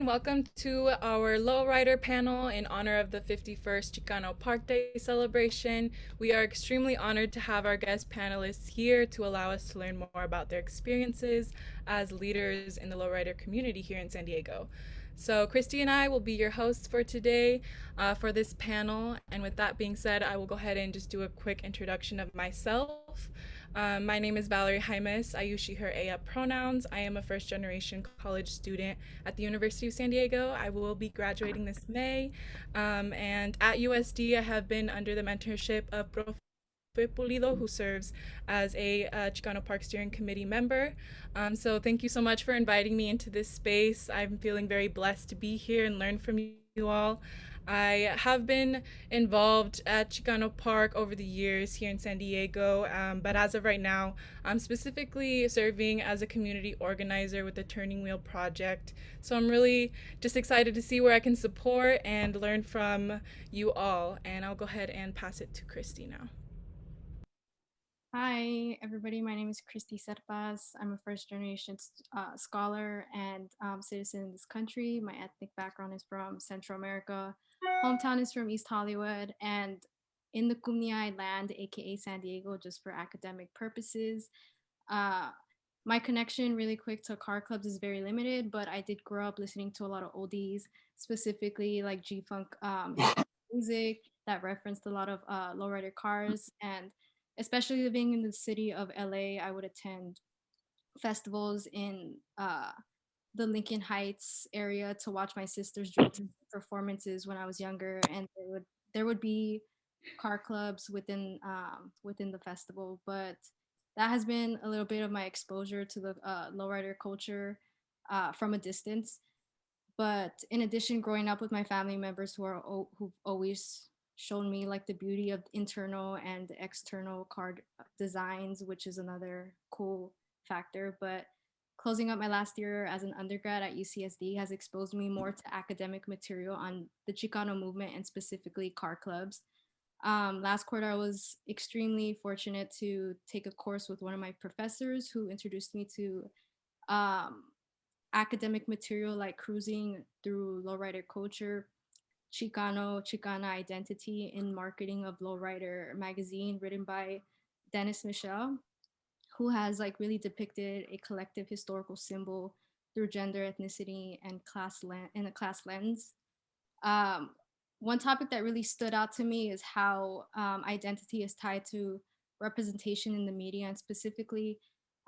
Welcome to our Lowrider panel in honor of the 51st Chicano Park Day celebration. We are extremely honored to have our guest panelists here to allow us to learn more about their experiences as leaders in the Lowrider community here in San Diego. So Christy and I will be your hosts for today for this panel. And with that being said, I will go ahead and just do a quick introduction of myself. My name is Valerie Jaimes. I use she, her, pronouns. I am a first generation college student at the University of San Diego. I will be graduating this May. And at USD, I have been under the mentorship of Prof. Pulido, who serves as a Chicano Park Steering Committee member. So thank you so much for inviting me into this space. I'm feeling very blessed to be here and learn from you all. I have been involved at Chicano Park over the years here in San Diego, but as of right now, I'm specifically serving as a community organizer with the Turning Wheel Project. So I'm really just excited to see where I can support and learn from you all. And I'll go ahead and pass it to Christy now. Hi, everybody. My name is Christy Serpas. I'm a first generation scholar and citizen in this country. My ethnic background is from Central America. Hometown is from East Hollywood and in the Kumniai land, aka San Diego, just for academic purposes. Uh, my connection, really quick, to car clubs is very limited, but I did grow up listening to a lot of oldies, specifically like G Funk music that referenced a lot of lowrider cars. And especially living in the city of LA, I would attend festivals in the Lincoln Heights area to watch my sisters drill to performances when I was younger, and there would be car clubs within the festival. But that has been a little bit of my exposure to the lowrider culture from a distance. But in addition, growing up with my family members who've always shown me like the beauty of internal and external card designs, which is another cool factor. But closing up my last year as an undergrad at UCSD has exposed me more to academic material on the Chicano movement and specifically car clubs. Last quarter, I was extremely fortunate to take a course with one of my professors who introduced me to um, academic material like cruising through lowrider culture, Chicana identity in marketing of Lowrider magazine, written by Dennis Michel, who has like really depicted a collective historical symbol through gender, ethnicity, and in a class lens. Um, One topic that really stood out to me is how identity is tied to representation in the media, and specifically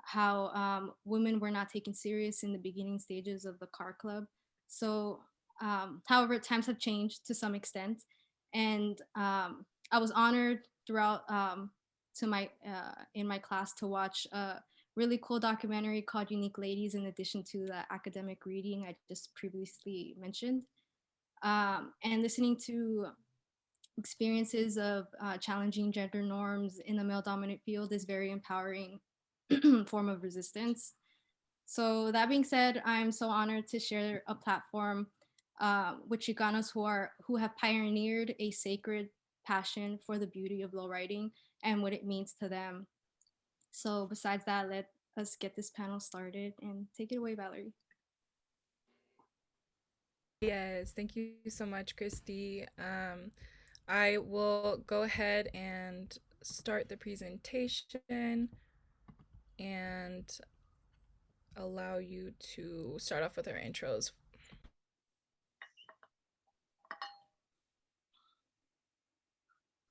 how women were not taken serious in the beginning stages of the car club. So, however, times have changed to some extent, and I was honored throughout to my in my class to watch a really cool documentary called Unique Ladies, in addition to the academic reading I just previously mentioned, and listening to experiences of challenging gender norms in the male dominant field is very empowering form of resistance. So that being said, I'm so honored to share a platform with Chicanos who have pioneered a sacred passion for the beauty of low riding and what it means to them. So besides that, let us get this panel started and take it away, Valerie. Yes, thank you so much, Christy. I will go ahead and start the presentation and allow you to start off with our intros.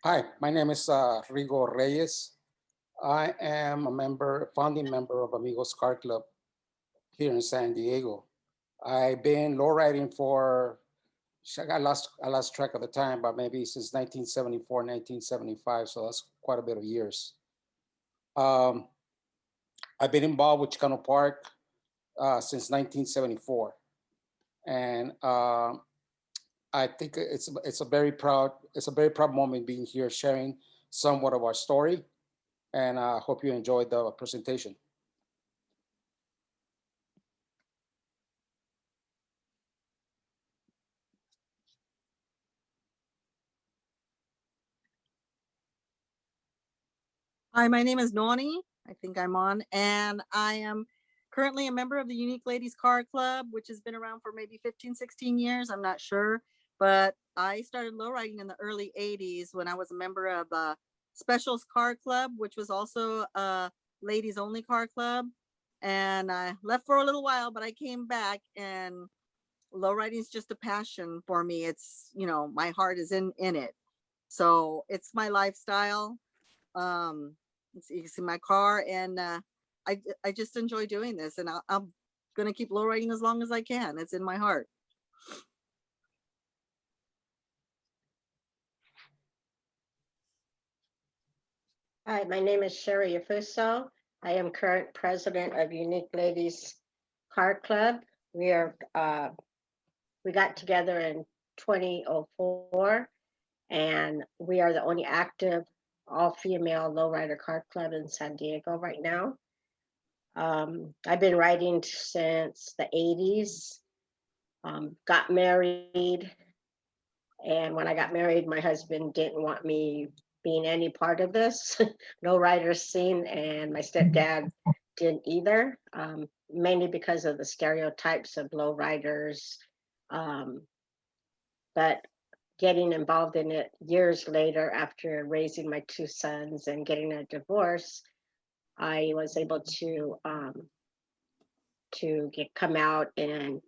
Hi, my name is Rigo Reyes. I am a member, founding member of Amigos Car Club here in San Diego. I've been lowriding for, I lost track of the time, but maybe since 1974, 1975, so that's quite a bit of years. Um, I've been involved with Chicano Park since 1974. And I think it's a very proud moment being here sharing somewhat of our story, and I hope you enjoyed the presentation. Hi, my name is Nonie. I think I'm on, and I am currently a member of the Unique Ladies Car Club, which has been around for maybe 15, 16 years. I'm not sure. But I started lowriding in the early 80s when I was a member of Specials Car Club, which was also a ladies only car club. And I left for a little while, but I came back, and lowriding is just a passion for me. It's, you know, my heart is in it. So it's my lifestyle. You can see my car, and I just enjoy doing this, and I'm going to keep lowriding as long as I can. It's in my heart. Hi, my name is Sherry Yafuso. I am current president of Unique Ladies Car Club. We got together in 2004, and we are the only active all-female lowrider car club in San Diego right now. I've been riding since the 80s, got married, and when I got married, my husband didn't want me being any part of this lowrider scene, and my stepdad didn't either, mainly because of the stereotypes of lowriders. But getting involved in it years later, after raising my two sons and getting a divorce, I was able to come out and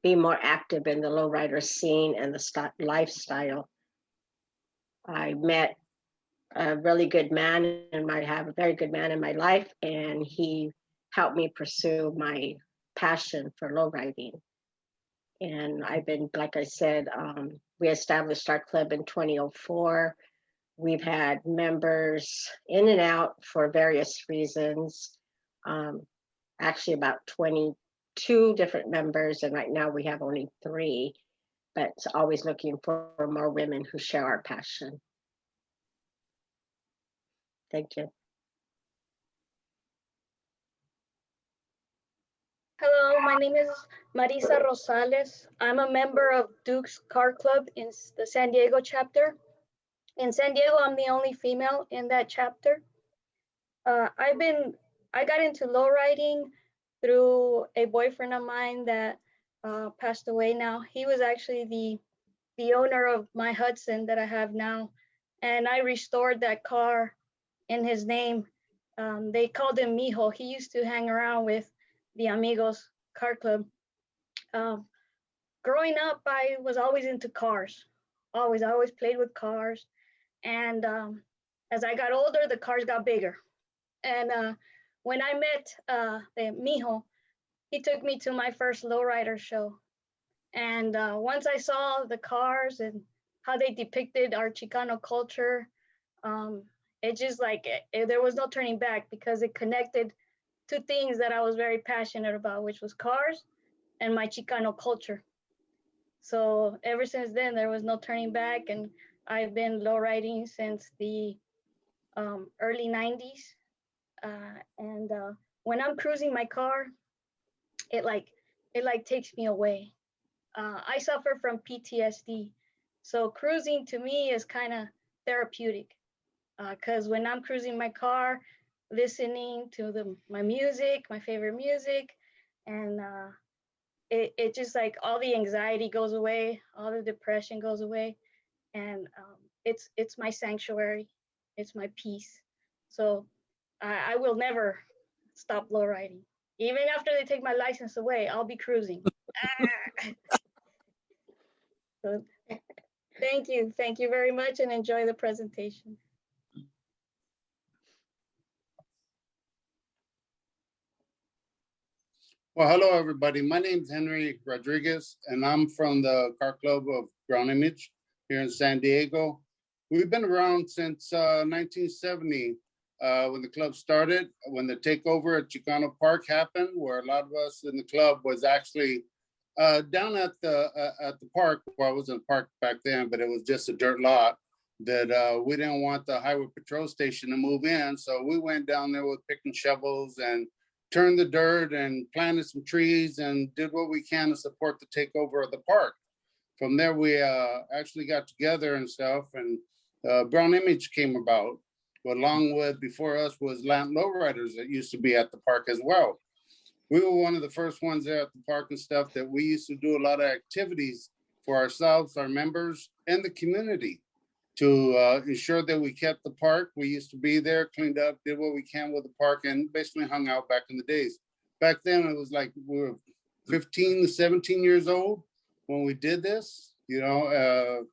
be more active in the lowrider scene and the lifestyle. I met a really good man, and I have a very good man in my life, and he helped me pursue my passion for lowriding. And I've been, like I said, we established our club in 2004. We've had members in and out for various reasons. Actually about 22 different members, and right now we have only 3, but it's always looking for more women who share our passion. Thank you. Hello, my name is Marisa Rosales. I'm a member of Duke's Car Club in the San Diego chapter. In San Diego, I'm the only female in that chapter. I got into lowriding through a boyfriend of mine that passed away now. He was actually the owner of my Hudson that I have now, and I restored that car in his name. They called him Mijo. He used to hang around with the Amigos Car Club. Growing up, I was always into cars. I always played with cars. And as I got older, the cars got bigger. And when I met the Mijo, he took me to my first lowrider show. And once I saw the cars and how they depicted our Chicano culture, it just like, there was no turning back, because it connected two things that I was very passionate about, which was cars and my Chicano culture. So ever since then, there was no turning back, and I've been lowriding since the early 90s. And when I'm cruising my car, it takes me away. I suffer from PTSD. So cruising to me is kind of therapeutic, because when I'm cruising my car, listening to my music, my favorite music, and it just like all the anxiety goes away, all the depression goes away, and it's my sanctuary, it's my peace. So I will never stop lowriding. Even after they take my license away, I'll be cruising. So, thank you very much, and enjoy the presentation. Well, hello, everybody. My name is Henry Rodriguez, and I'm from the Car Club of Ground Image here in San Diego. We've been around since 1970 when the club started, when the takeover at Chicano Park happened, where a lot of us in the club was actually down at the park. Well, it wasn't a park back then, but it was just a dirt lot that we didn't want the highway patrol station to move in. So we went down there with picking shovels and turned the dirt and planted some trees and did what we can to support the takeover of the park. From there, we actually got together and stuff, and Brown Image came about. Along with, before us, was Land Lowriders that used to be at the park as well. we were one of the first ones there at the park and stuff that we used to do a lot of activities for ourselves, our members, and the community to ensure that we kept the park. We used to be there, cleaned up, did what we can with the park, and basically hung out back in the days. Back then, it was like we were 15 to 17 years old when we did this. Now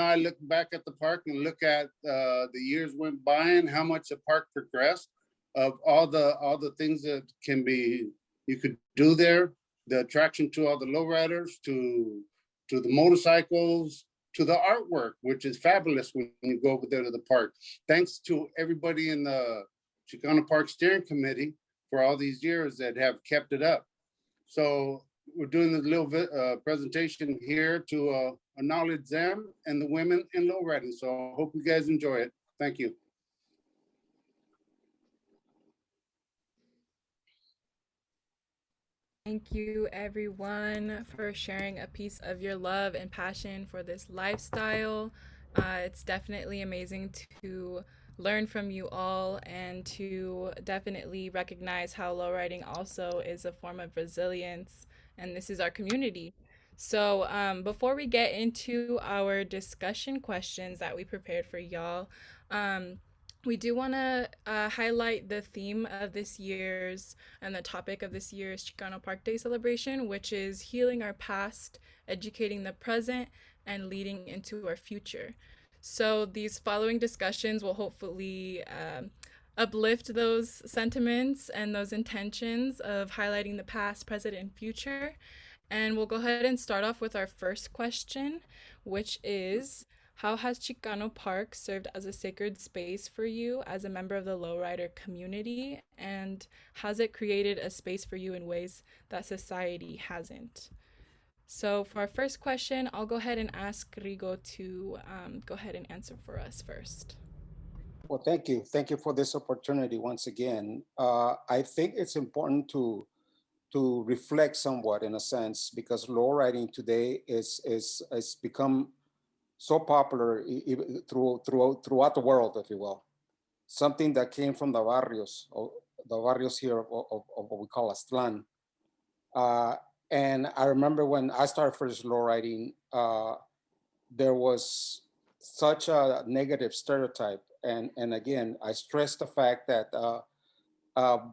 I look back at the park and look at the years went by and how much the park progressed, of all the things that you could do there, the attraction to all the lowriders, to the motorcycles, to the artwork, which is fabulous when you go over there to the park. Thanks to everybody in the Chicano Park Steering Committee for all these years that have kept it up. So we're doing this little presentation here to acknowledge them and the women in lowriding. So I hope you guys enjoy it. Thank you. Thank you, everyone, for sharing a piece of your love and passion for this lifestyle. It's definitely amazing to learn from you all and to definitely recognize how lowriding also is a form of resilience, and this is our community. So, before we get into our discussion questions that we prepared for y'all, we do want to highlight the theme of this year's and the topic of this year's Chicano Park Day celebration, which is healing our past, educating the present, and leading into our future. So these following discussions will hopefully uplift those sentiments and those intentions of highlighting the past, present, and future. And we'll go ahead and start off with our first question, which is, how has Chicano Park served as a sacred space for you as a member of the lowrider community? And has it created a space for you in ways that society hasn't? So for our first question, I'll go ahead and ask Rigo to go ahead and answer for us first. Well, thank you. Thank you for this opportunity once again. I think it's important to reflect somewhat, in a sense, because lowriding today is become so popular throughout the world, if you will. Something that came from the barrios here of what we call Aztlan. And I remember when I started first lowriding, there was such a negative stereotype. And again, I stress the fact that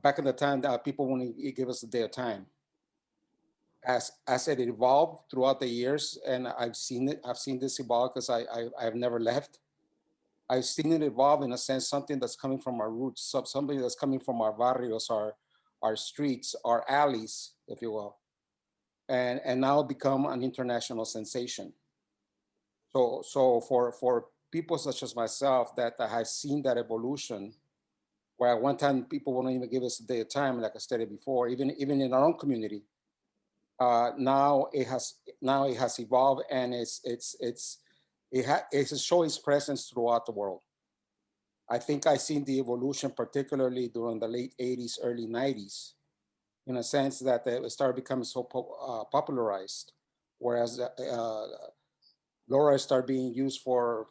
back in the time that people wouldn't give us a day of time. As it evolved throughout the years, and I've seen this evolve because I've never left. I've seen it evolve in a sense, something that's coming from our roots, something that's coming from our barrios, our streets, our alleys, if you will, and now become an international sensation. So for people such as myself that have seen that evolution, where at one time people wouldn't even give us a day of time, like I stated before, even in our own community. Now it has evolved, and it's showing its presence throughout the world. I think I've seen the evolution, particularly during the late 80s, early 90s, in a sense that it started becoming so popularized, whereas Laura started being used for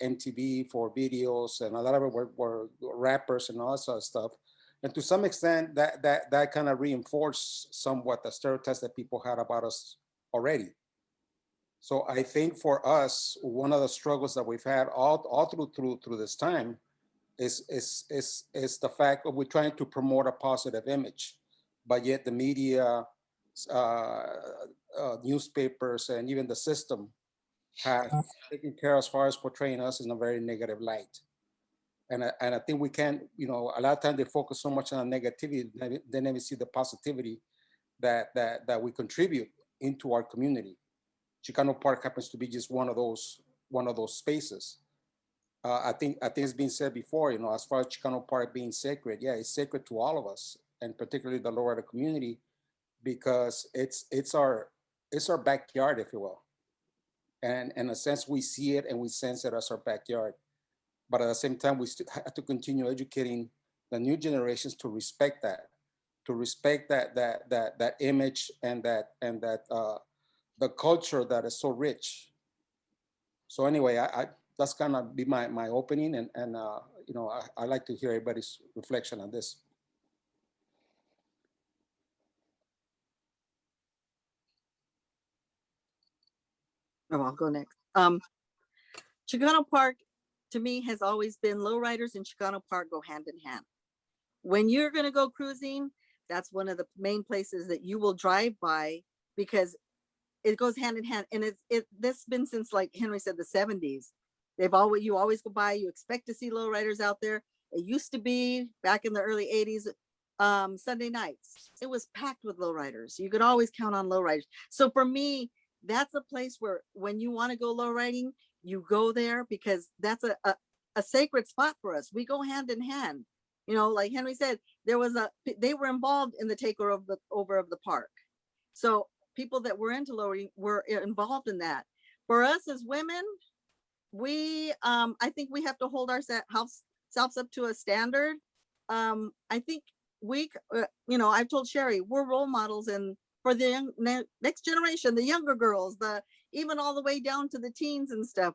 MTV, for videos, and a lot of it were rappers and all that sort of stuff. And to some extent, that kind of reinforced somewhat the stereotypes that people had about us already. So I think for us, one of the struggles that we've had all through this time is the fact that we're trying to promote a positive image, but yet the media, newspapers, and even the system have taken care as far as portraying us in a very negative light. And I think we can't, a lot of times they focus so much on negativity, they never see the positivity that we contribute into our community. Chicano Park happens to be just one of those spaces. I think it's been said before, as far as Chicano Park being sacred, yeah, it's sacred to all of us, and particularly the Lowrider community, because it's our backyard, if you will. And in a sense, we see it and we sense it as our backyard. But at the same time, we still have to continue educating the new generations to respect that image and that the culture that is so rich. So anyway, I that's kind of be my opening, and I like to hear everybody's reflection on this. Oh, I'll go next. Chicano Park to me has always been lowriders and Chicano Park go hand in hand. When you're going to go cruising, that's one of the main places that you will drive by because it goes hand in hand. And this been since, like Henry said, the 70s. You always go by, you expect to see lowriders out there. It used to be back in the early 80s, Sunday nights. It was packed with lowriders. You could always count on lowriders. So for me, that's a place where when you want to go lowriding, you go there because that's a sacred spot for us. We go hand in hand. You know, like Henry said, they were involved in the takeover of the park. So people that were into lowering were involved in that. For us as women, I think we have to hold ourselves up to a standard. I think I've told Sherry, we're role models and for the next generation, the younger girls, even all the way down to the teens and stuff.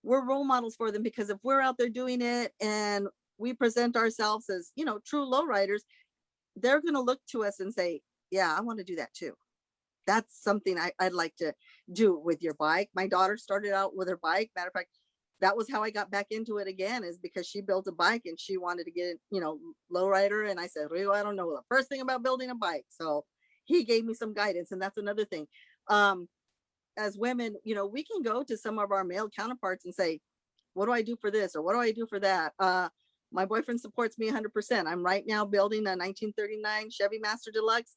We're role models for them because if we're out there doing it and we present ourselves as, true lowriders, they're going to look to us and say, yeah, I want to do that too. That's something I'd like to do with your bike. My daughter started out with her bike. Matter of fact, that was how I got back into it again, is because she built a bike and she wanted to get, lowrider. And I said, Rigo, I don't know the first thing about building a bike. So he gave me some guidance. And that's another thing. As women, we can go to some of our male counterparts and say, what do I do for this? Or what do I do for that? My boyfriend supports me 100%. I'm right now building a 1939 Chevy Master Deluxe.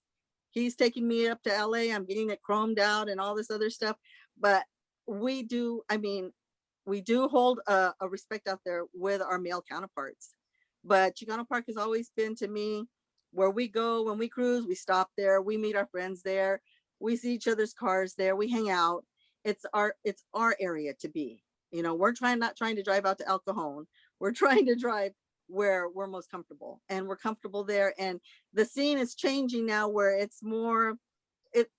He's taking me up to LA. I'm getting it chromed out and all this other stuff. But we do hold a respect out there with our male counterparts. But Chicano Park has always been to me where we go when we cruise, we stop there, we meet our friends there, we see each other's cars there, we hang out. It's our area to be. We're not trying to drive out to El Cajon. We're trying to drive where we're most comfortable, and we're comfortable there. And the scene is changing now where it's more,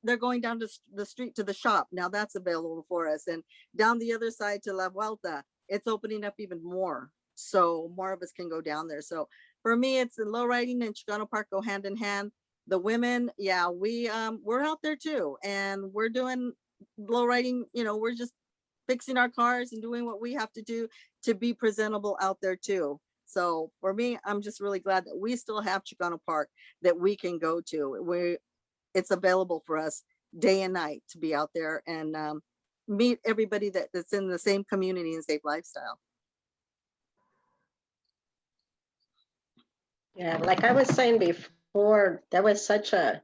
they're going down to the street to the shop. Now that's available for us. And down the other side to La Vuelta, it's opening up even more. So more of us can go down there. So for me, it's the low riding and Chicano Park go hand in hand. The women, yeah, we're out there too. And we're doing low riding, we're just fixing our cars and doing what we have to do to be presentable out there too. So for me, I'm just really glad that we still have Chicano Park that we can go to. It's available for us day and night to be out there and meet everybody that's in the same community and safe lifestyle. Yeah, like I was saying before, there was such a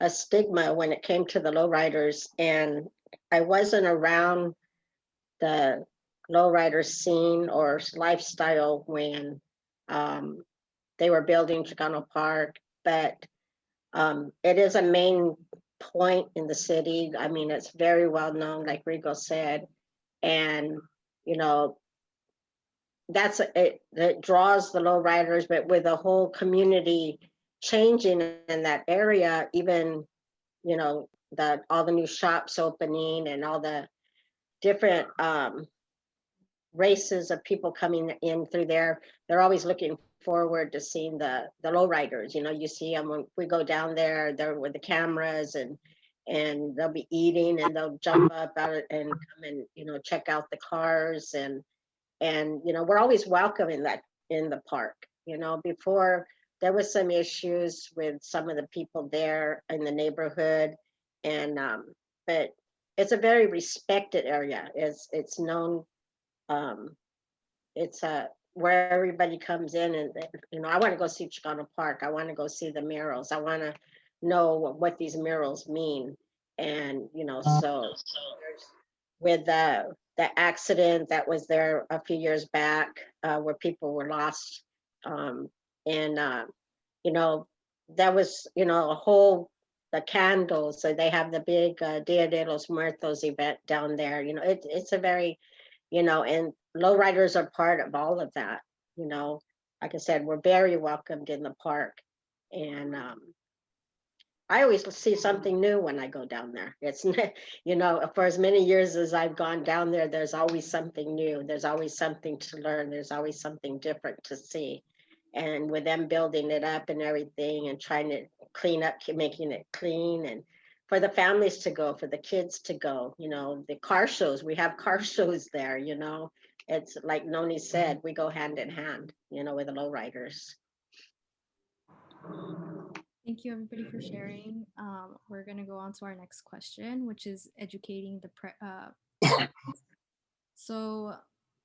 stigma when it came to the lowriders, and I wasn't around the lowrider scene or lifestyle when they were building Chicano Park, but it is a main point in the city. I mean, it's very well known, like Rigo said, and that draws the lowriders, but with the whole community changing in that area, even all the new shops opening and all the different races of people coming in through there, they're always looking forward to seeing the lowriders. You see them when we go down there, they're with the cameras and they'll be eating and they'll jump up out and come and check out the cars and we're always welcome in the park. Before there was some issues with some of the people there in the neighborhood, and but it's a very respected area. It's known. It's where everybody comes in, and I want to go see Chicano Park. I want to go see the murals. I want to know what these murals mean, and so with the accident that was there a few years back, where people were lost, and that was a whole the candles. So they have the big Dia de los Muertos event down there. It's a very and lowriders are part of all of that. Like I said, we're very welcomed in the park, and I always see something new when I go down there. It's for as many years as I've gone down there, there's always something new. There's always something to learn. There's always something different to see. And with them building it up and everything and trying to clean up, making it clean and for the families to go, for the kids to go, you know, the car shows, we have car shows there, you know. It's like Nonie said, we go hand in hand, you know, with the lowriders. Thank you, everybody, for sharing. We're going to go on to our next question, which is educating the So,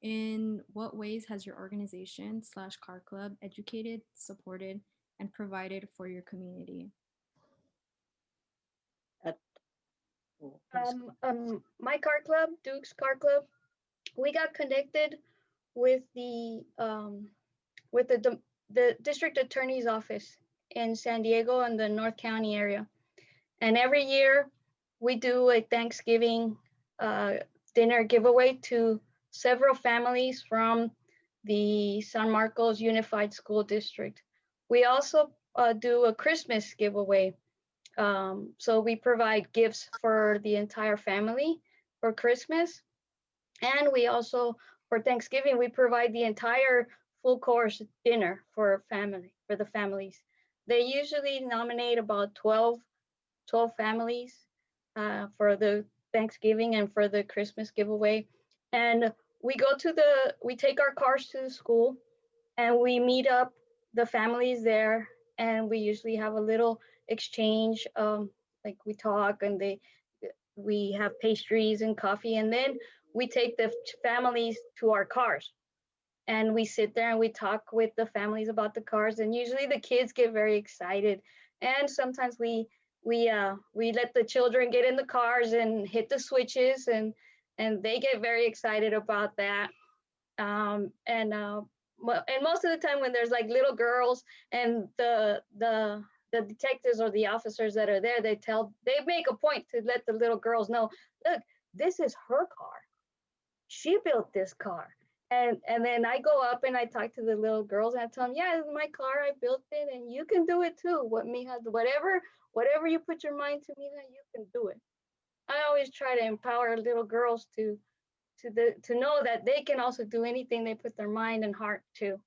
in what ways has your organization / car club educated, supported, and provided for your community? My car club, Duke's Car Club, we got connected with the district attorney's office in San Diego and the North County area. And every year we do a Thanksgiving dinner giveaway to several families from the San Marcos Unified School District. We also do a Christmas giveaway. So we provide gifts for the entire family for Christmas. And we also, for Thanksgiving, we provide the entire full course dinner for the families. They usually nominate about 12 families for the Thanksgiving and for the Christmas giveaway. And we take our cars to the school and we meet up the families there, and we usually have a little exchange, like we talk and we have pastries and coffee, and then we take the families to our cars and we sit there and we talk with the families about the cars, and usually the kids get very excited, and sometimes we let the children get in the cars and hit the switches, and they get very excited about that. And most of the time when there's like little girls and the detectives or the officers that are there, they make a point to let the little girls know, look, this is her car. She built this car. And then I go up and I talk to the little girls and I tell them, yeah, it's my car, I built it, and you can do it too. Whatever you put your mind to, Mija, you can do it. I always try to empower little girls to know that they can also do anything they put their mind and heart to.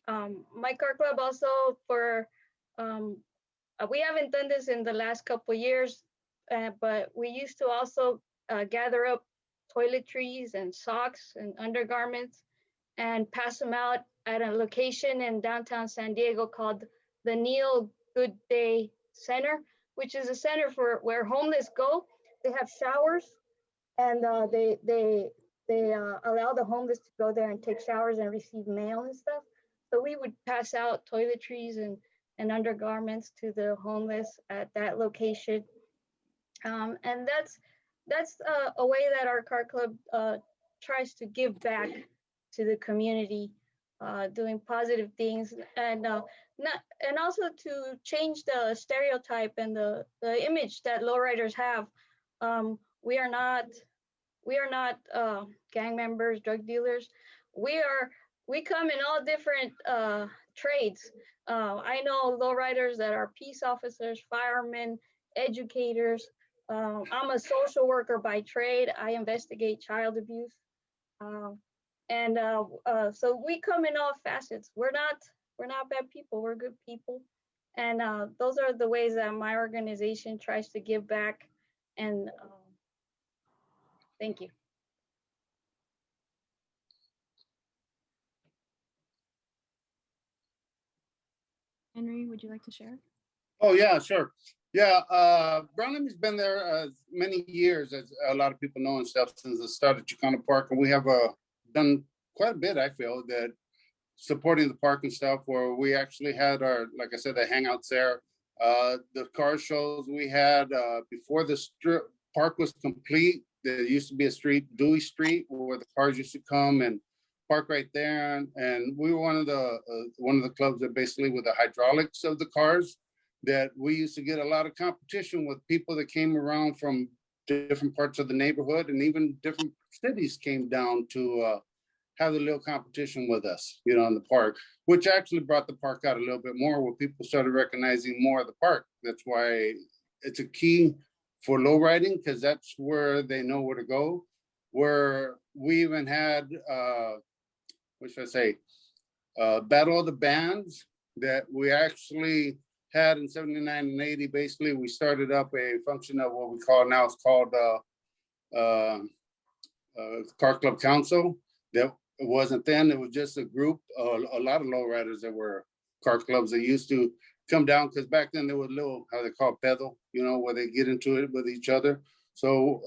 My car club also we haven't done this in the last couple of years, but we used to also gather up toiletries and socks and undergarments and pass them out at a location in downtown San Diego called the Neil Good Day Center, which is a center for where homeless go. They have showers, and they allow the homeless to go there and take showers and receive mail and stuff. So we would pass out toiletries and undergarments to the homeless at that location. And that's a way that our car club tries to give back to the community, doing positive things, and also to change the stereotype and the image that lowriders have. We are not gang members, drug dealers. We come in all different trades. I know lowriders that are peace officers, firemen, educators. I'm a social worker by trade. I investigate child abuse. So we come in all facets. We're not bad people. We're good people. And those are the ways that my organization tries to give back. And thank you. Henry, would you like to share? Oh, yeah, sure. Yeah, Brownham's been there many years, as a lot of people know and stuff, since the start of Chicano Park. And we have done quite a bit, I feel, that supporting the park and stuff, where we actually had our, like I said, the hangouts there. The car shows we had before the park was complete. There used to be a street, Dewey Street, where the cars used to come and park right there. And we were one of the clubs that basically with the hydraulics of the cars, that we used to get a lot of competition with people that came around from different parts of the neighborhood, and even different cities came down to have a little competition with us, you know, in the park, which actually brought the park out a little bit more, where people started recognizing more of the park. That's why it's a key for low riding, because that's where they know where to go. Where we even had, what should I say, Battle of the Bands, that we actually had in 79 and 80, basically, we started up a function of what we call now, it's called Car Club Council. That it wasn't then, it was just a group, a lot of lowriders that were car clubs that used to come down, because back then there was little, how they call pedo, you know, where they get into it with each other. So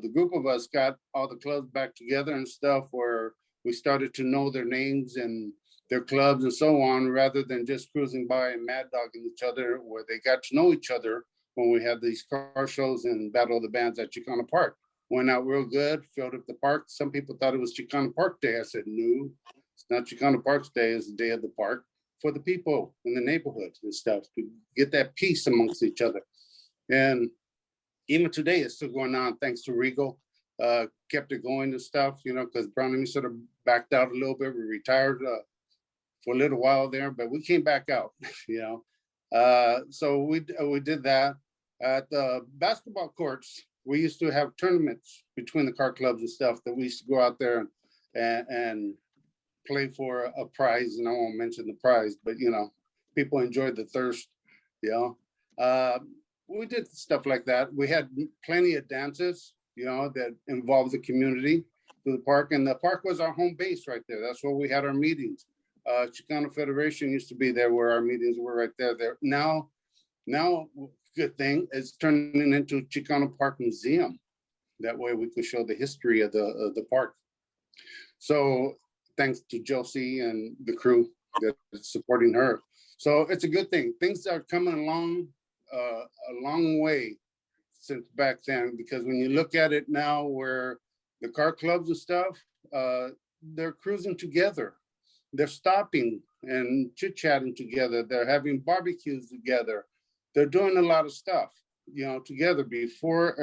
the group of us got all the clubs back together and stuff, where we started to know their names and their clubs and so on, rather than just cruising by and mad dogging each other, where they got to know each other when we had these car shows and Battle of the Bands at Chicano Park. Went out real good, filled up the park. Some people thought it was Chicano Park Day. I said, no, it's not Chicano Park's Day, it's the day of the park for the people in the neighborhood and stuff, to get that peace amongst each other. And even today, it's still going on, thanks to Regal. Kept it going and stuff, you know, because Brown and me sort of backed out a little bit. We retired for a little while there, but we came back out, you know. So we did that. At the basketball courts, we used to have tournaments between the car clubs and stuff that we used to go out there and play for a prize. And I won't mention the prize, but, you know, people enjoyed the thirst, you know. We did stuff like that. We had plenty of dances, you know, that involved the community to the park. And the park was our home base right there. That's where we had our meetings. Chicano Federation used to be there where our meetings were right there. Now, good thing, is turning into Chicano Park Museum. That way we could show the history of the park. So thanks to Josie and the crew that's supporting her. So it's a good thing. Things are coming along a long way since back then, because when you look at it now, where the car clubs and stuff, they're cruising together. They're stopping and chit-chatting together. They're having barbecues together. They're doing a lot of stuff, you know, together. Before,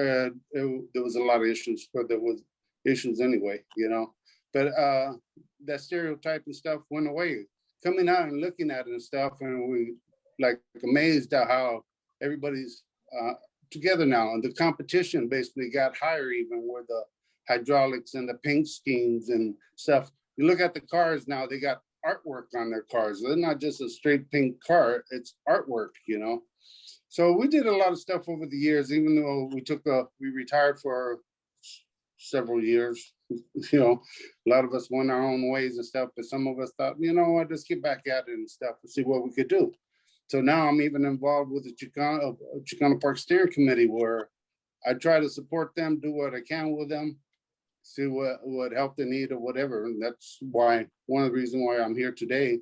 there was a lot of issues, but there was issues anyway, you know. But that stereotype and stuff went away. Coming out and looking at it and stuff, and we like amazed at how everybody's together now. And the competition basically got higher, even with the hydraulics and the paint schemes and stuff. You look at the cars now, they got artwork on their cars. They're not just a straight pink car, it's artwork, you know. So we did a lot of stuff over the years, even though we retired for several years. You know, a lot of us went our own ways and stuff, but some of us thought, you know what, let's get back at it and stuff and see what we could do. So now I'm even involved with the Chicano Park Steering Committee, where I try to support them, do what I can with them, see what help they need or whatever. And that's why, one of the reasons why I'm here today.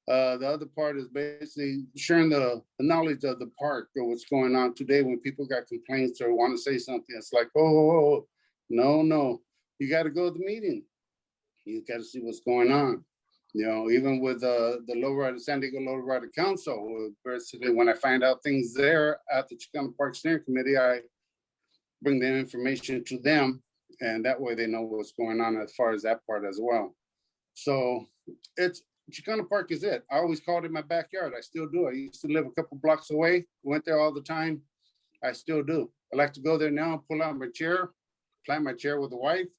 The other part is basically sharing the knowledge of the park or what's going on today. When people got complaints or want to say something, it's like, oh, no, you got to go to the meeting. You got to see what's going on. You know, even with the Lowrider, San Diego Lowrider Council, basically when I find out things there at the Chicano Park Steering Committee, I bring the information to them, and that way they know what's going on as far as that part as well. So Chicano Park is it. I always called it my backyard. I still do. I used to live a couple blocks away, went there all the time. I still do. I like to go there now, pull out my chair, plant my chair with the wife,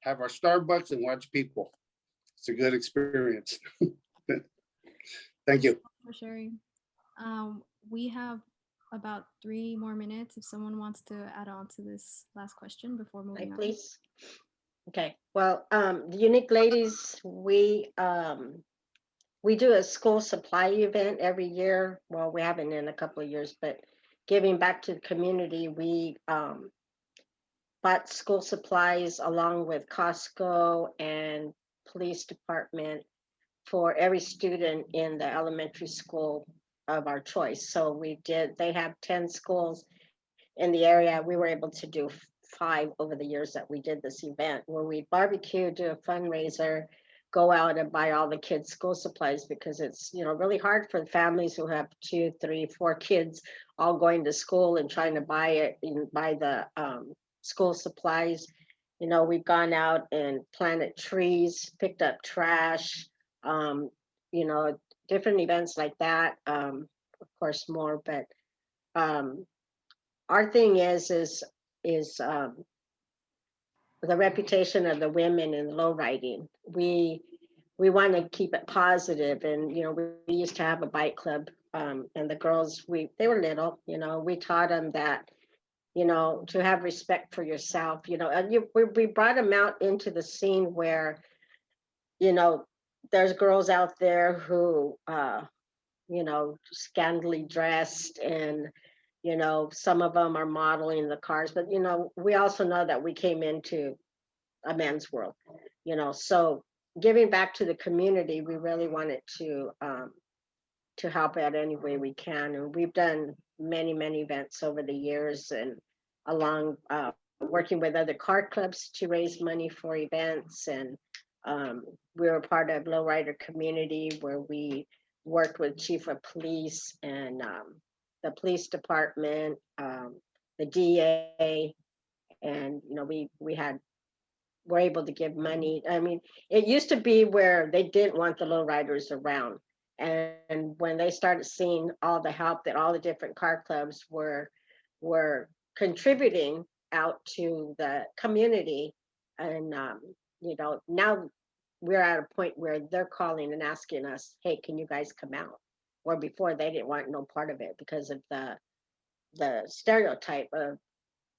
have our Starbucks and watch people. It's a good experience. Thank you. For sharing. We have about 3 more minutes if someone wants to add on to this last question before moving on. Please. Okay. Well, the Unique Ladies, we do a school supply event every year. Well, we haven't in a couple of years, but giving back to the community, we bought school supplies along with Costco and police department for every student in the elementary school of our choice. So they have 10 schools in the area. We were able to do 5 over the years that we did this event, where we barbecue, do a fundraiser, go out and buy all the kids' school supplies, because it's, you know, really hard for families who have 2, 3, 4 kids all going to school and trying to buy the school supplies. You know, we've gone out and planted trees, picked up trash, you know, different events like that. Of course, more, but our thing is the reputation of the women in low riding. We want to keep it positive, and you know, we used to have a bike club And the girls, they were little, you know, we taught them that, you know, to have respect for yourself, you know, and we brought them out into the scene where, you know, there's girls out there who, you know, scantily dressed, and, you know, some of them are modeling the cars, but, you know, we also know that we came into a man's world, you know, so giving back to the community, we really wanted to help out any way we can. And we've done many events over the years, and along working with other car clubs to raise money for events. And we were part of Lowrider community, where we worked with chief of police and the police department, the DA, and, you know, we're able to give money. I mean, it used to be where they didn't want the lowriders around. And when they started seeing all the help that all the different car clubs were contributing out to the community, and you know, now we're at a point where they're calling and asking us, hey, can you guys come out? Or before, they didn't want no part of it because of the stereotype of,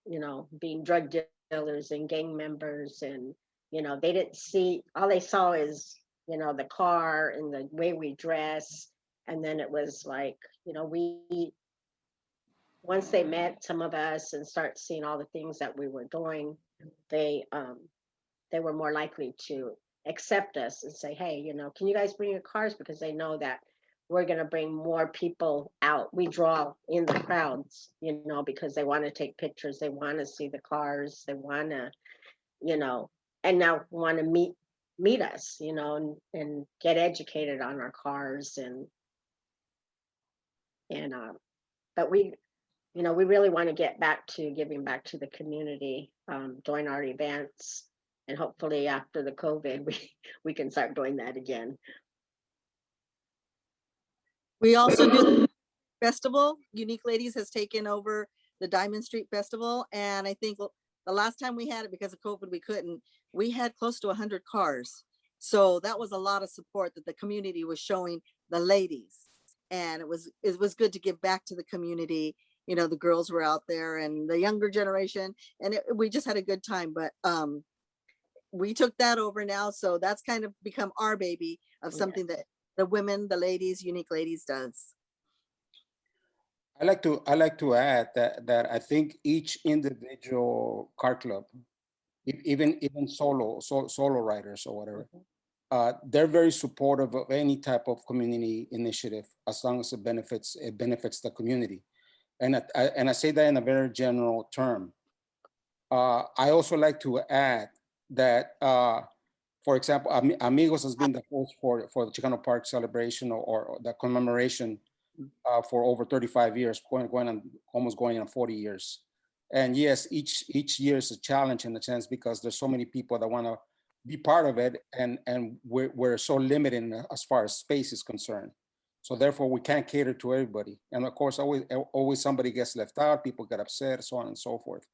you know, being drug dealers and gang members. And, you know, they didn't see, all they saw is, you know, the car and the way we dress. And then it was like, you know, once they met some of us and start seeing all the things that we were doing, they were more likely to accept us and say, hey, you know, can you guys bring your cars? Because they know that we're going to bring more people out. We draw in the crowds, you know, because they want to take pictures. They want to see the cars. They want to, you know, and now want to meet us, you know, and get educated on our cars. But we, you know, we really want to get back to giving back to the community, doing our events. And hopefully after the COVID, we can start doing that again. We also do festival. Unique Ladies has taken over the Diamond Street Festival. And I think the last time we had it, because of COVID, we couldn't, we had close to 100 cars. So that was a lot of support that the community was showing the ladies. And it was good to give back to the community. You know, the girls were out there and the younger generation, and we just had a good time. But we took that over now. So that's kind of become our baby of something that the women, the ladies, Unique Ladies does. I like to add that I think each individual car club, even solo riders or whatever, they're very supportive of any type of community initiative, as long as it benefits the community. And I say that in a very general term. I also like to add that, for example, Amigos has been the host for the Chicano Park celebration or the commemoration for over 35 years, almost going on 40 years. And yes, each year is a challenge in a sense, because there's so many people that want to be part of it, and we're so limited as far as space is concerned. So therefore, we can't cater to everybody. And of course, always somebody gets left out, people get upset, so on and so forth.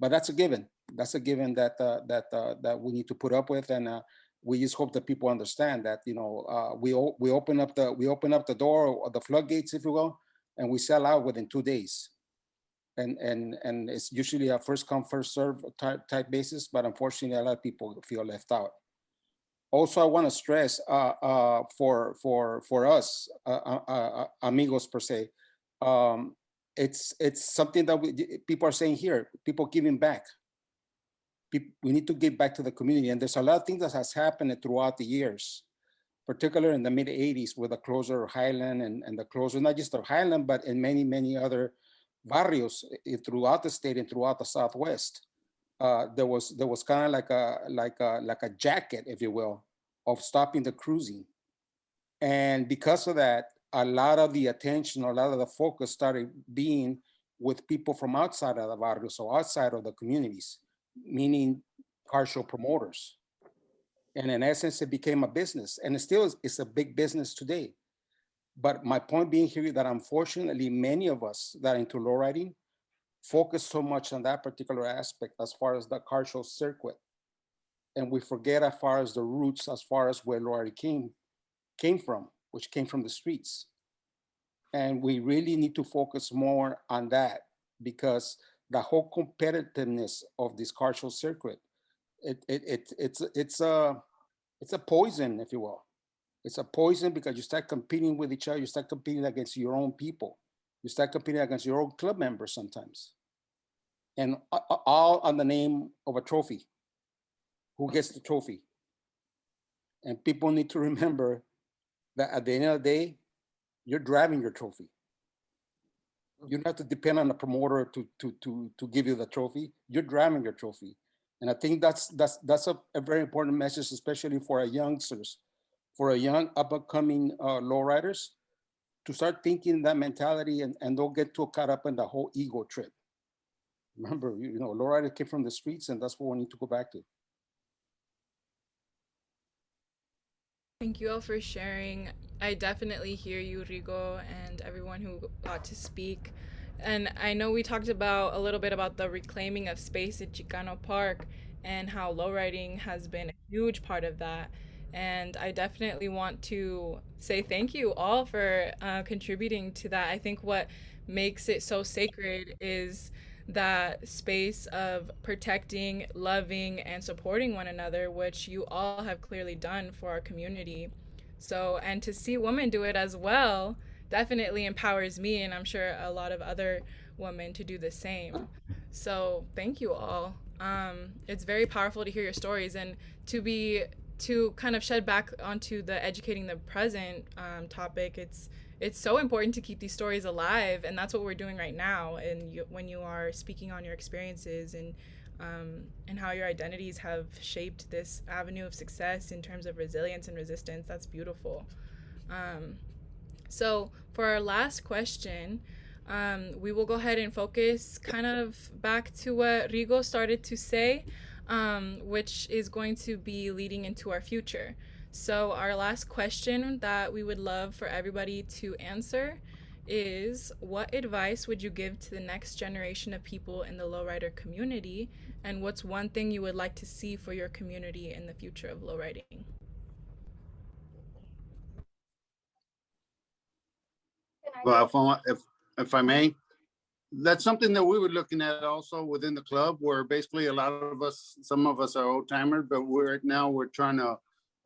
But that's a given. That's a given that we need to put up with, and we just hope that people understand that, you know, we open up the door, or the floodgates, if you will, and we sell out within 2 days. And it's usually a first come first serve type basis, but unfortunately, a lot of people feel left out. Also, I want to stress for us, amigos per se, it's something that people are saying here, people giving back. We need to give back to the community, and there's a lot of things that has happened throughout the years, particularly in the mid 80s with the closure of Highland and the closure, not just of Highland, but in many other barrios throughout the state and throughout the Southwest. There was kind of like a jacket, if you will, of stopping the cruising. And because of that, a lot of the attention, a lot of the focus started being with people from outside of the barrio, so outside of the communities, meaning car show promoters. And in essence, it became a business, and it still is a big business today. But my point being here that unfortunately, many of us that are into lowriding focus so much on that particular aspect as far as the car show circuit. And we forget as far as the roots, as far as where lowriding came from, which came from the streets. And we really need to focus more on that, because the whole competitiveness of this car show circuit, it's a poison, if you will. It's a poison because you start competing with each other. You start competing against your own people. You start competing against your own club members sometimes. And all on the name of a trophy. Who gets the trophy? And people need to remember that at the end of the day, you're driving your trophy. You don't have to depend on a promoter to give you the trophy. You're driving your trophy. And I think that's a very important message, especially for our youngsters, for a young up-and-coming lowriders, to start thinking that mentality and don't get too caught up in the whole ego trip. Remember, you know, lowrider came from the streets, and that's what we need to go back to. Thank you all for sharing. I definitely hear you, Rigo, and everyone who got to speak. And I know we talked about a little bit about the reclaiming of space at Chicano Park and how lowriding has been a huge part of that. And I definitely want to say thank you all for contributing to that. I think what makes it so sacred is that space of protecting, loving, and supporting one another, which you all have clearly done for our community. So, and to see women do it as well definitely empowers me, and I'm sure a lot of other women to do the same. So, thank you all. It's very powerful to hear your stories and to kind of shed back onto the educating the present topic. It's so important to keep these stories alive, and that's what we're doing right now. And when you are speaking on your experiences and how your identities have shaped this avenue of success in terms of resilience and resistance, that's beautiful. So for our last question, we will go ahead and focus kind of back to what Rigo started to say, which is going to be leading into our future. So our last question that we would love for everybody to answer is, what advice would you give to the next generation of people in the lowrider community? And what's one thing you would like to see for your community in the future of lowriding? Well, if I may, that's something that we were looking at also within the club, where basically a lot of us, some of us are old timers, but we're trying to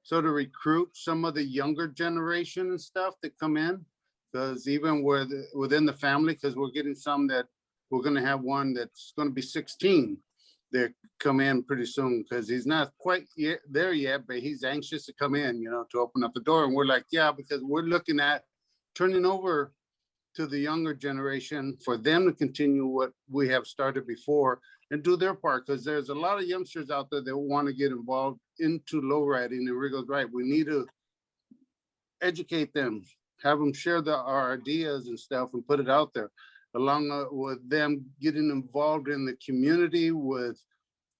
sort of recruit some of the younger generation and stuff that come in, because even within the family, because we're getting some that we're going to have one that's going to be 16 that come in pretty soon, because he's not quite there yet, but he's anxious to come in, you know, to open up the door. And we're like, yeah, because we're looking at turning over to the younger generation for them to continue what we have started before and do their part, because there's a lot of youngsters out there that want to get involved into lowriding. And Rigo's right, we need to educate them, have them share our ideas and stuff and put it out there, along with them getting involved in the community with,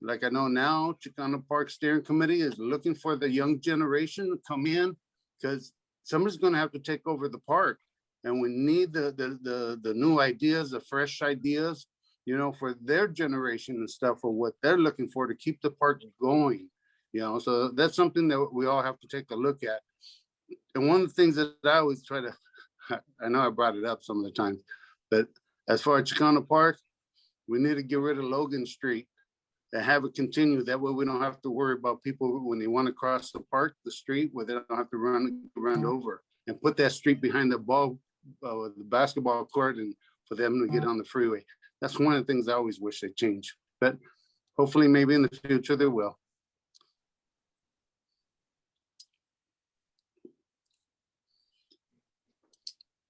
like I know now, Chicano Park Steering Committee is looking for the young generation to come in, because somebody's going to have to take over the park. And we need the new ideas, the fresh ideas, you know, for their generation and stuff, for what they're looking for to keep the park going, you know. So that's something that we all have to take a look at. And one of the things that I always try to, I know I brought it up some of the times, but as far as Chicano Park, we need to get rid of Logan Street and have it continue. That way we don't have to worry about people when they want to cross the street, where they don't have to run over, and put that street behind the basketball court, and for them to get on the freeway. That's one of the things I always wish they'd change, but hopefully maybe in the future they will.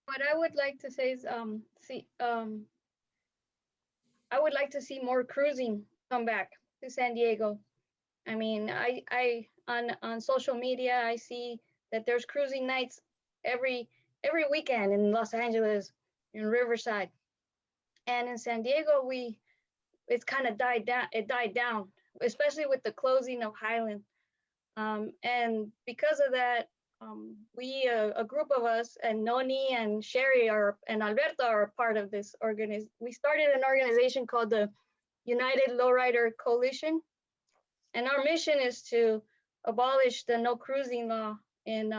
What I would like to say is, I would like to see more cruising come back to San Diego. I mean, I on social media, I see that there's cruising nights every weekend in Los Angeles, in Riverside, and in San Diego, it's kind of died down. It died down, especially with the closing of Highland. And because of that, we, a group of us, and Nonie and Sherry and Alberto are a part of this organization. We started an organization called the United Lowrider Coalition. And our mission is to abolish the no cruising law in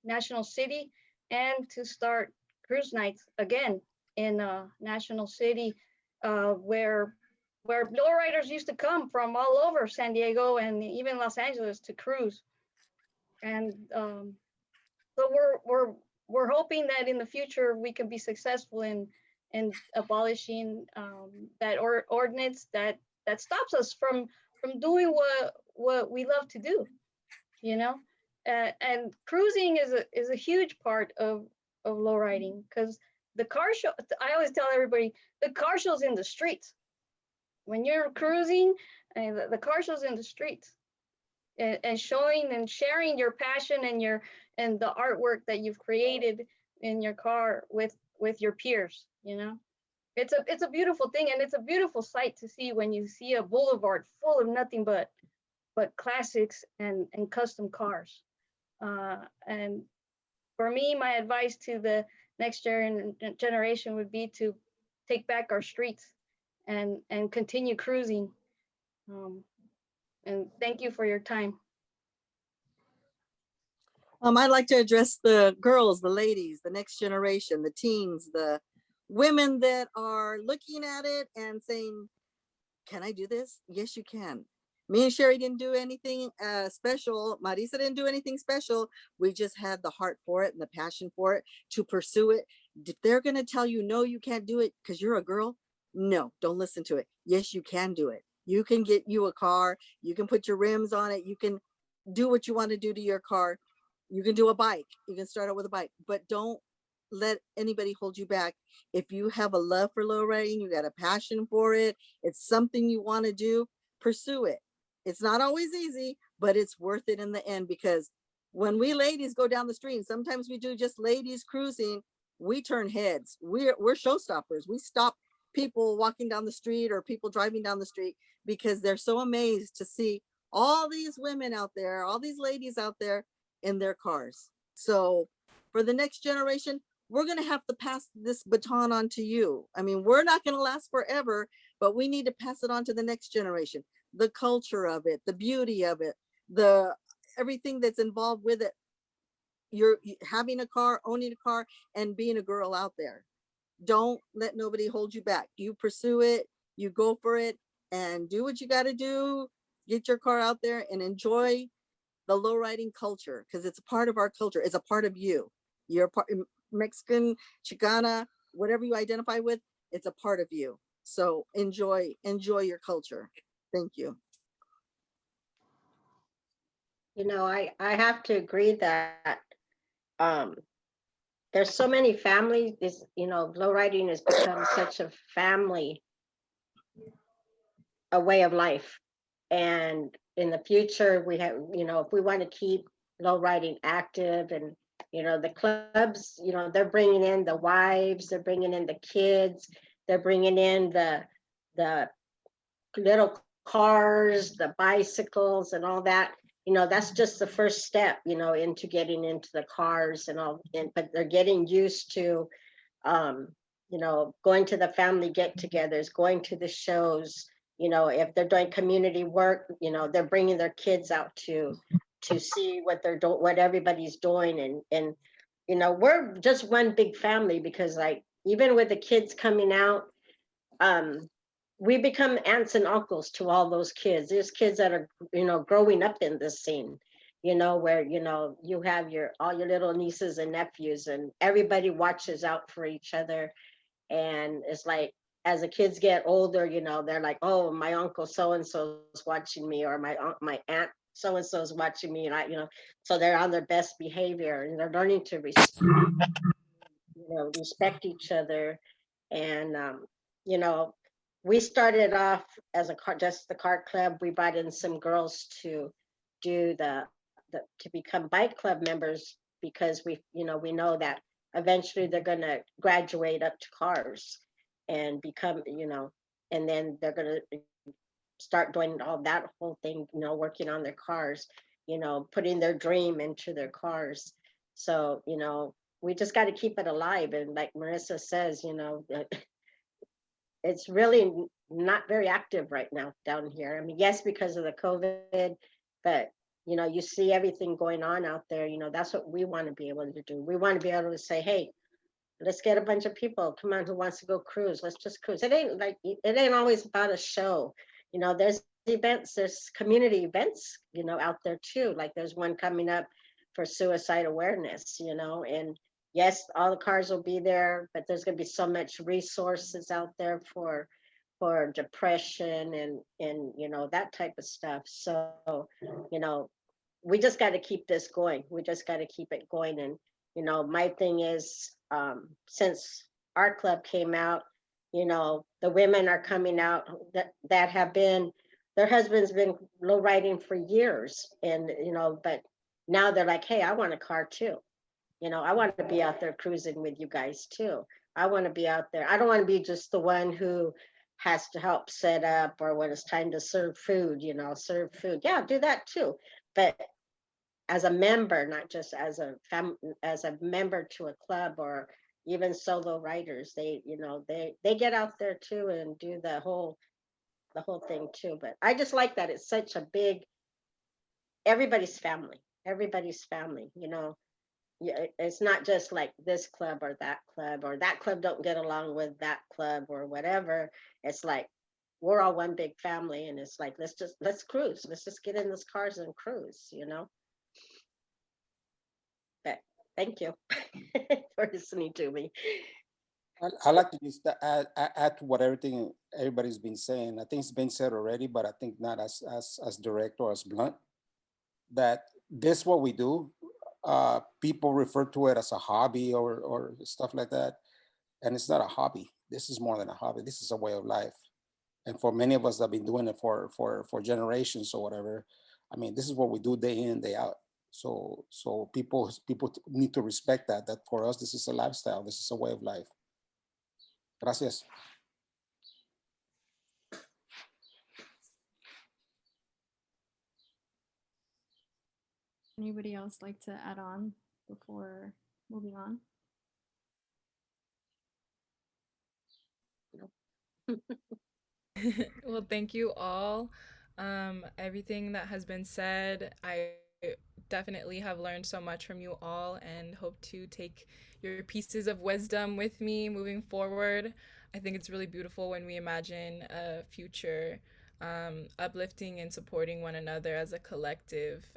National City, and to start cruise nights again in National City, where lowriders used to come from all over San Diego and even Los Angeles to cruise. And so we're hoping that in the future we can be successful in abolishing that ordinance that stops us from doing what we love to do, you know. And cruising is a huge part of low riding, because the car show, I always tell everybody, the car show's in the streets. When you're cruising, the car show's in the streets, and showing and sharing your passion and the artwork that you've created in your car with your peers, you know. It's a beautiful thing, and it's a beautiful sight to see when you see a boulevard full of nothing but classics and custom cars. And for me, my advice to the next generation would be to take back our streets and continue cruising. And thank you for your time. I'd like to address the girls, the ladies, the next generation, the teens, the women that are looking at it and saying, can I do this? Yes, you can. Me and Sherry didn't do anything special. Marisa didn't do anything special. We just had the heart for it and the passion for it to pursue it. If they're going to tell you, no, you can't do it because you're a girl, no, don't listen to it. Yes, you can do it. You can get you a car. You can put your rims on it. You can do what you want to do to your car. You can do a bike. You can start out with a bike, but don't let anybody hold you back. If you have a love for low riding, you got a passion for it, it's something you want to do, pursue it. It's not always easy, but it's worth it in the end, because when we ladies go down the street, sometimes we do just ladies cruising, we turn heads. We're showstoppers. We stop people walking down the street or people driving down the street because they're so amazed to see all these women out there, all these ladies out there in their cars. So for the next generation, we're going to have to pass this baton on to you. I mean, we're not going to last forever, but we need to pass it on to the next generation. The culture of it, the beauty of it, the everything that's involved with it. You're having a car, owning a car, and being a girl out there. Don't let nobody hold you back. You pursue it, you go for it, and do what you got to do. Get your car out there and enjoy the low riding culture, because it's a part of our culture. It's a part of you. You're a part, Mexican, Chicana, whatever you identify with, it's a part of you. So enjoy your culture. Thank you. You know, I have to agree that there's so many families. This, you know, low riding has become such a family, a way of life. And in the future, we have, you know, if we want to keep low riding active, and, you know, the clubs, you know, they're bringing in the wives, they're bringing in the kids, they're bringing in the little cars, the bicycles and all that. You know, that's just the first step, you know, into getting into the cars and all, but they're getting used to, you know, going to the family get-togethers, going to the shows. You know, if they're doing community work, you know, they're bringing their kids out to see what they're doing, what everybody's doing. And, you know, we're just one big family, because like, even with the kids coming out, we become aunts and uncles to all those kids. There's kids that are, you know, growing up in this scene, you know, where, you know, you have all your little nieces and nephews, and everybody watches out for each other. And it's like, as the kids get older, you know, they're like, oh, my uncle so-and-so is watching me, or my aunt so-and-so is watching me. And I, you know, so they're on their best behavior, and they're learning to respect each other. And, you know, we started off as just the car club. We brought in some girls to do to become bike club members, because we know that eventually they're going to graduate up to cars and become, you know, and then they're going to start doing all that whole thing, you know, working on their cars, you know, putting their dream into their cars. So, you know, we just got to keep it alive. And like Marisa says, you know, it's really not very active right now down here. I mean, yes, because of the COVID, but, you know, you see everything going on out there. You know, that's what we want to be able to do. We want to be able to say, hey, let's get a bunch of people. Come on, who wants to go cruise? Let's just cruise. It ain't always about a show. You know, there's events, there's community events, you know, out there too. Like there's one coming up for suicide awareness, you know, and yes, all the cars will be there, but there's going to be so much resources out there for depression and you know, that type of stuff. So, you know, we just got to keep this going. We just got to keep it going. And, you know, my thing is, since our club came out, you know, the women are coming out that have been, their husband's been low riding for years. And, you know, but now they're like, hey, I want a car too. You know, I want to be out there cruising with you guys too. I want to be out there. I don't want to be just the one who has to help set up, or when it's time to serve food, you know, serve food. Yeah, do that too. But as a member, not just as a member to a club, or even solo riders, they, you know, they get out there too and do the whole thing too. But I just like that it's such a big, everybody's family, you know. Yeah, it's not just like this club or that club don't get along with that club or whatever. It's like we're all one big family, and it's like let's cruise. Let's just get in these cars and cruise, you know. But thank you for listening to me. I like to just add to what everybody's been saying. I think it's been said already, but I think not as direct or as blunt. That this what we do. People refer to it as a hobby or stuff like that, and it's not a hobby. This is more than a hobby. This is a way of life, and for many of us that have been doing it for generations or whatever, I mean, this is what we do day in, day out. So people need to respect that for us, this is a lifestyle. This is a way of life. Gracias. Anybody else like to add on before moving on? Well, thank you all. Everything that has been said, I definitely have learned so much from you all and hope to take your pieces of wisdom with me moving forward. I think it's really beautiful when we imagine a future uplifting and supporting one another as a collective.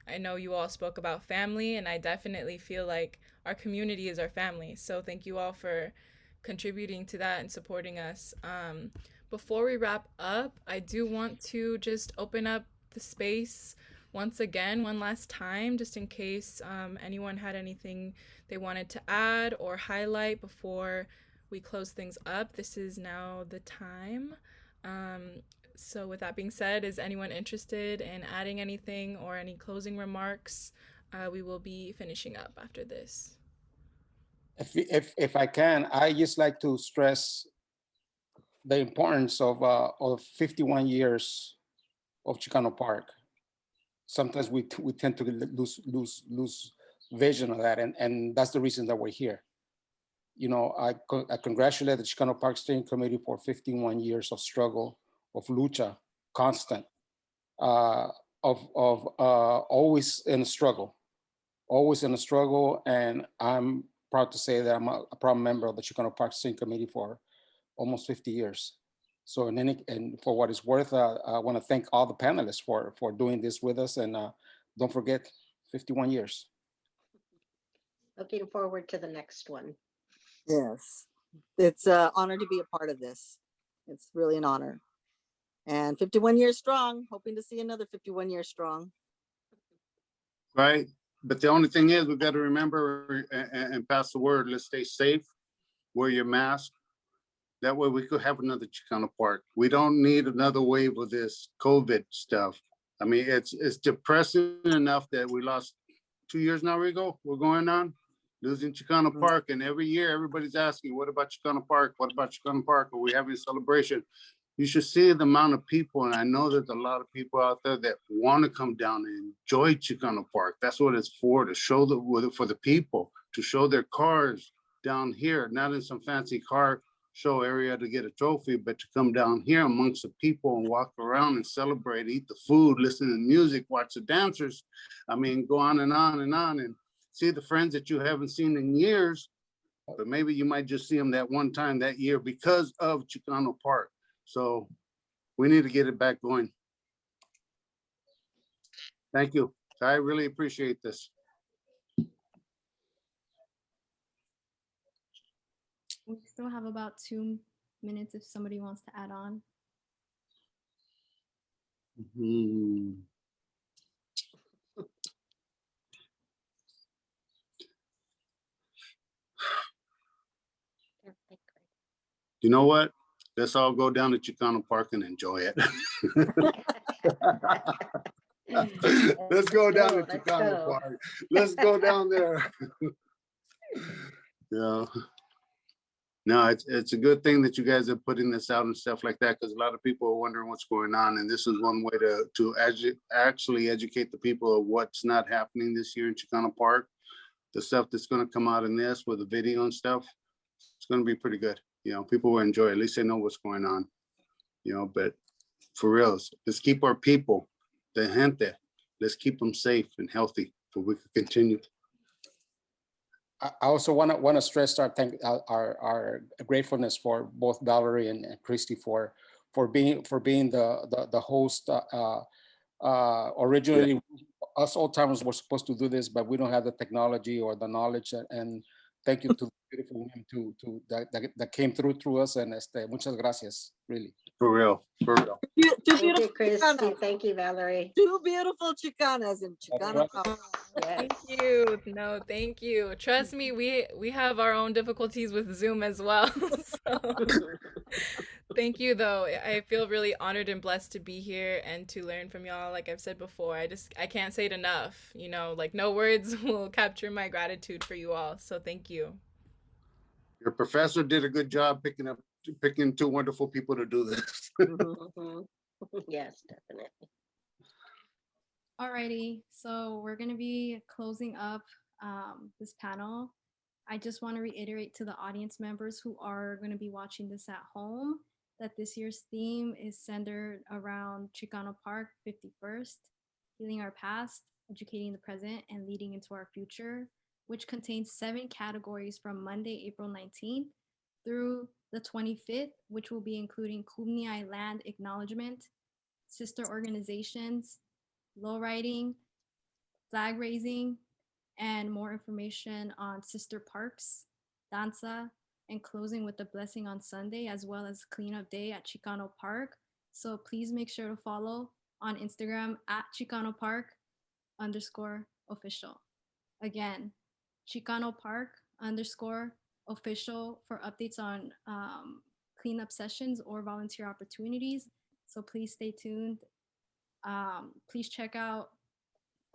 I know you all spoke about family, and I definitely feel like our community is our family. So thank you all for contributing to that and supporting us. Before we wrap up, I do want to just open up the space once again, one last time, just in case anyone had anything they wanted to add or highlight before we close things up. This is now the time. So with that being said, is anyone interested in adding anything or any closing remarks? We will be finishing up after this. If I can, I just like to stress the importance of 51 years of Chicano Park. Sometimes we tend to lose vision of that, and that's the reason that we're here. You know, I congratulate the Chicano Park Steering Committee for 51 years of struggle, of lucha, constant, of always in a struggle, and I'm proud to say that I'm a proud member of the Chicano Park Steering Committee for almost 50 years. So and for what it's worth, I want to thank all the panelists for doing this with us, and don't forget, 51 years. Looking forward to the next one. Yes, it's an honor to be a part of this. It's really an honor. And 51 years strong, hoping to see another 51 years strong. Right. But the only thing is, we've got to remember and pass the word. Let's stay safe. Wear your mask. That way we could have another Chicano Park. We don't need another wave of this COVID stuff. I mean, it's depressing enough that we lost 2 years now, Rigo, we're going on, losing Chicano Park. And every year, everybody's asking, what about Chicano Park? What about Chicano Park? Are we having a celebration? You should see the amount of people. And I know there's a lot of people out there that want to come down and enjoy Chicano Park. That's what it's for, to show for the people, to show their cars down here, not in some fancy car show area to get a trophy, but to come down here amongst the people and walk around and celebrate, eat the food, listen to music, watch the dancers. I mean, go on and on and on, and see the friends that you haven't seen in years, but maybe you might just see them that one time that year because of Chicano Park. So we need to get it back going. Thank you. I really appreciate this. We still have about 2 minutes if somebody wants to add on. You know what? Let's all go down to Chicano Park and enjoy it. Let's go down to Chicano Park. Let's go down there. Yeah. No, it's a good thing that you guys are putting this out and stuff like that, because a lot of people are wondering what's going on, and this is one way to actually educate the people of what's not happening this year in Chicano Park. The stuff that's going to come out in this with the video and stuff, it's going to be pretty good. You know, people will enjoy it. At least they know what's going on. You know, but for reals, let's keep our people, the gente, let's keep them safe and healthy so we can continue. I also want to stress our gratefulness for both Valerie and Christy for being the host. Originally, us old timers were supposed to do this, but we don't have the technology or the knowledge. And thank you to the beautiful women that came through us. And muchas gracias, really. For real, for real. Thank you, Christy. Thank you, Valerie. Two beautiful Chicanas in Chicano Park. Thank you. No, thank you. Trust me, we have our own difficulties with Zoom as well. So, thank you, though. I feel really honored and blessed to be here and to learn from y'all. Like I've said before, I can't say it enough. You know, like no words will capture my gratitude for you all. So thank you. Your professor did a good job picking two wonderful people to do this. Yes, definitely. Alrighty, so we're going to be closing up this panel. I just want to reiterate to the audience members who are going to be watching this at home that this year's theme is centered around Chicano Park 51st, healing our past, educating the present, and leading into our future, which contains 7 categories from Monday, April 19th through the 25th, which will be including Kumniai Land Acknowledgement, sister organizations, lowriding, flag raising, and more information on sister parks, danza, and closing with the blessing on Sunday, as well as cleanup day at Chicano Park. So please make sure to follow on Instagram at Chicano Park _official. Again, Chicano Park _official for updates on cleanup sessions or volunteer opportunities. So please stay tuned. Please check out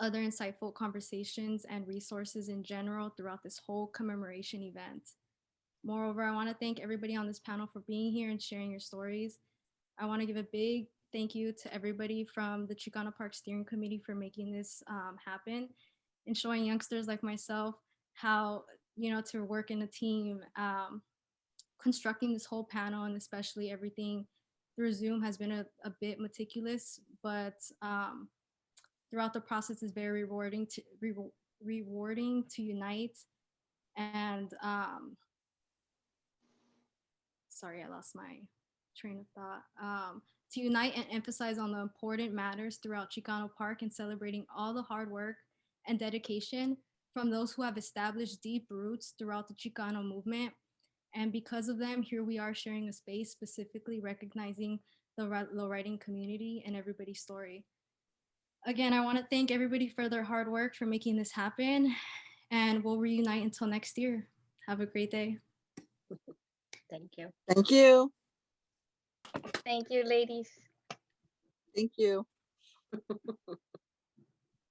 other insightful conversations and resources in general throughout this whole commemoration event. Moreover, I want to thank everybody on this panel for being here and sharing your stories. I want to give a big thank you to everybody from the Chicano Park Steering Committee for making this happen and showing youngsters like myself how, to work in a team. Constructing this whole panel and especially everything through Zoom has been a bit meticulous, but throughout the process is very rewarding to unite. And sorry, I lost my train of thought. To unite and emphasize on the important matters throughout Chicano Park and celebrating all the hard work and dedication from those who have established deep roots throughout the Chicano movement. And because of them, here we are sharing a space specifically recognizing the lowriding community and everybody's story. Again, I want to thank everybody for their hard work for making this happen, and we'll reunite until next year. Have a great day. Thank you. Thank you. Thank you, ladies. Thank you.